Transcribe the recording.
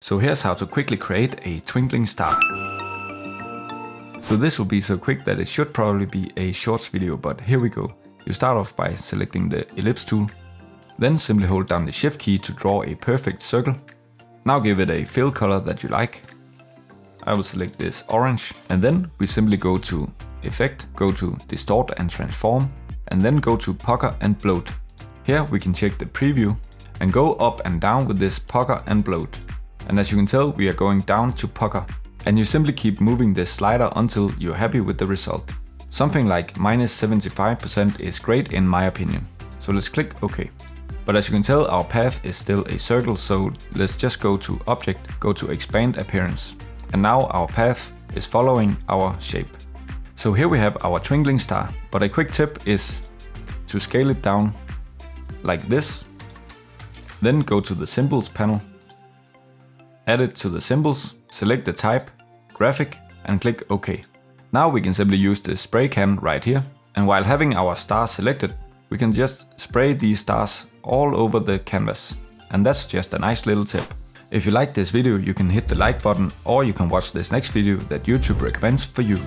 So here's how to quickly create a twinkling star. So this will be so quick that it should probably be a shorts video, but here we go. You start off by selecting the ellipse tool, then simply hold down the shift key to draw a perfect circle. Now give it a fill color that you like. I will select this orange, and then we simply go to Effect, go to Distort and Transform, and then go to Pucker and Bloat. Here we can check the preview and go up and down with this Pucker and Bloat. And as you can tell, we are going down to pucker. And you simply keep moving this slider until you're happy with the result. Something like -75% is great in my opinion. So let's click OK. But as you can tell, our path is still a circle, so let's just go to Object, go to Expand Appearance. And now our path is following our shape. So here we have our twinkling star, but a quick tip is to scale it down like this. Then go to the Symbols panel, add it to the symbols, select the type, graphic, and click OK. Now we can simply use the spray can right here, and while having our star selected, we can just spray these stars all over the canvas. And that's just a nice little tip. If you like this video, you can hit the like button, or you can watch this next video that YouTube recommends for you.